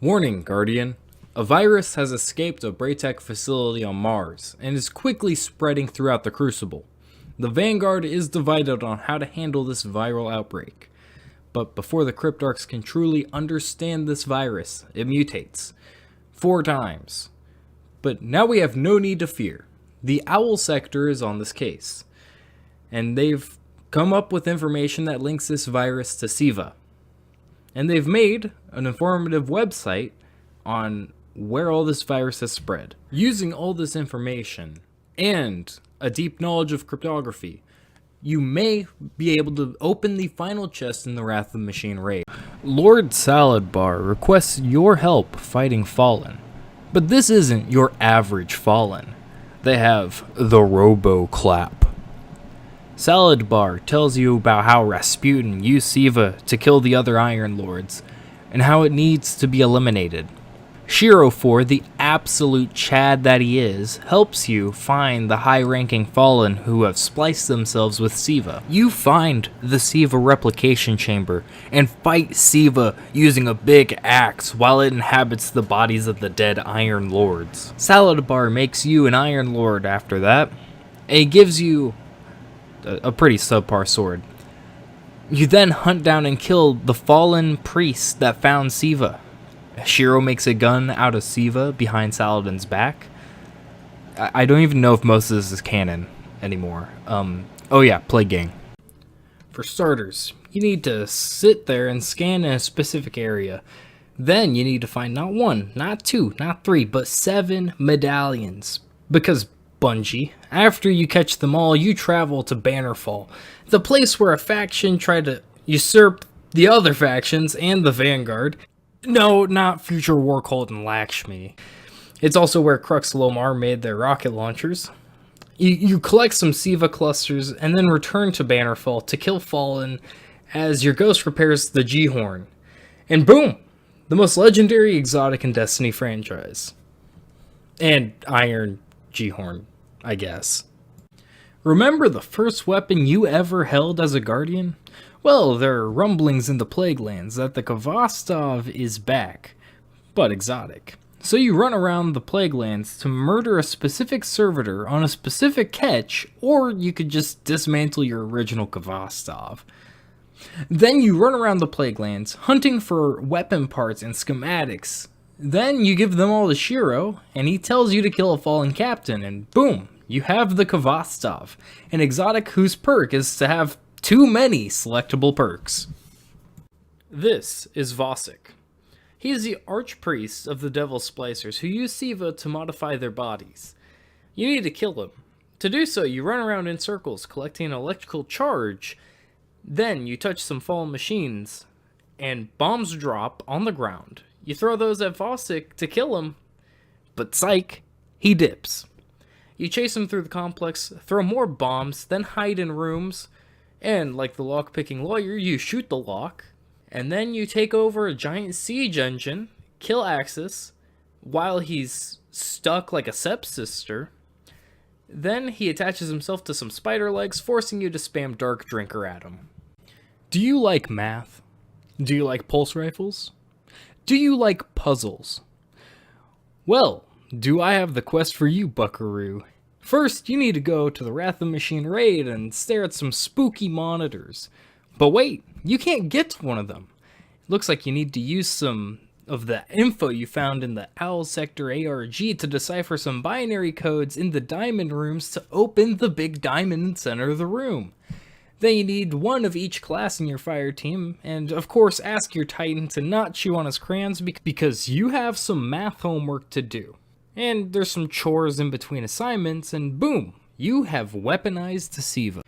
Warning, Guardian. A virus has escaped a Braytech facility on Mars and is quickly spreading throughout the Crucible. The Vanguard is divided on how to handle this viral outbreak. But before the Cryptarchs can truly understand this virus, it mutates. 4 times. But now we have no need to fear. The Owl Sector is on this case. And they've come up with information that links this virus to SIVA. And they've made an informative website on where all this virus has spread. Using all this information and a deep knowledge of cryptography, you may be able to open the final chest in the Wrath of the Machine raid. Lord Saladbar requests your help fighting Fallen. But this isn't your average Fallen. They have the Robo Clap. Saladbar tells you about how Rasputin used SIVA to kill the other Iron Lords, and how it needs to be eliminated. Shiro, for the absolute Chad that he is, helps you find the high-ranking Fallen who have spliced themselves with SIVA. You find the SIVA replication chamber, and fight SIVA using a big axe while it inhabits the bodies of the dead Iron Lords. Saladbar makes you an Iron Lord after that, and he gives you a pretty subpar sword. You then hunt down and kill the fallen priest that found SIVA. Shiro makes a gun out of SIVA behind Saladin's back. I don't even know if most of this is canon anymore. Oh yeah, Plague Gang. For starters, you need to sit there and scan in a specific area. Then you need to find not 1, not 2, not 3, but 7 medallions. Because Bungie, after you catch them all, you travel to Bannerfall, the place where a faction tried to usurp the other factions and the Vanguard. No, not Future War Cult and Lakshmi. It's also where Crux Lomar made their rocket launchers. You collect some SIVA clusters and then return to Bannerfall to kill Fallen as your ghost repairs the G-Horn. And boom! The most legendary exotic in Destiny franchise. And Iron G-Horn, I guess. Remember the first weapon you ever held as a Guardian? Well, there are rumblings in the Plaguelands that the Kvostov is back, but exotic. So you run around the Plaguelands to murder a specific servitor on a specific catch, or you could just dismantle your original Kvostov. Then you run around the Plaguelands, hunting for weapon parts and schematics. Then you give them all to Shiro, and he tells you to kill a fallen captain, and boom, you have the Kvostov, an exotic whose perk is to have too many selectable perks. This is Vosik. He is the archpriest of the Devil Splicers who use SIVA to modify their bodies. You need to kill him. To do so, you run around in circles collecting an electrical charge. Then you touch some fallen machines, and bombs drop on the ground. You throw those at Vosik to kill him, but sike, he dips. You chase him through the complex, throw more bombs, then hide in rooms, and like the lock-picking lawyer, you shoot the lock, and then you take over a giant siege engine, kill Aksis, while he's stuck like a stepsister. Then he attaches himself to some spider legs, forcing you to spam Dark Drinker at him. Do you like math? Do you like pulse rifles? Do you like puzzles? Well, do I have the quest for you, buckaroo? First, you need to go to the Wrath of the Machine raid and stare at some spooky monitors. But wait, you can't get to one of them. It looks like you need to use some of the info you found in the Owl Sector ARG to decipher some binary codes in the diamond rooms to open the big diamond in the center of the room. Then you need 1 of each class in your fire team, and of course ask your Titan to not chew on his crayons because you have some math homework to do. And there's some chores in between assignments, and boom, you have weaponized SIVA.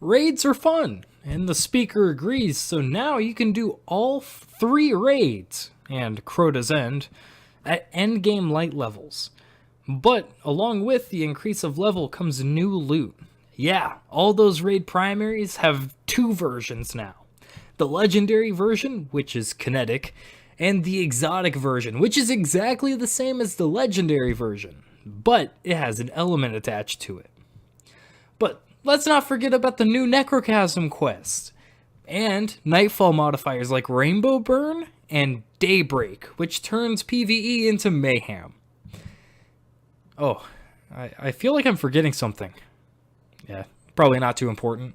Raids are fun, and the speaker agrees, so now you can do all 3 raids, and Crota's End, at endgame light levels. But along with the increase of level comes new loot. Yeah, all those raid primaries have 2 versions now. The legendary version, which is kinetic, and the exotic version, which is exactly the same as the legendary version, but it has an element attached to it. But let's not forget about the new Necrochasm quest, and Nightfall modifiers like Rainbow Burn and Daybreak, which turns PvE into mayhem. Oh, I feel like I'm forgetting something. Yeah, probably not too important.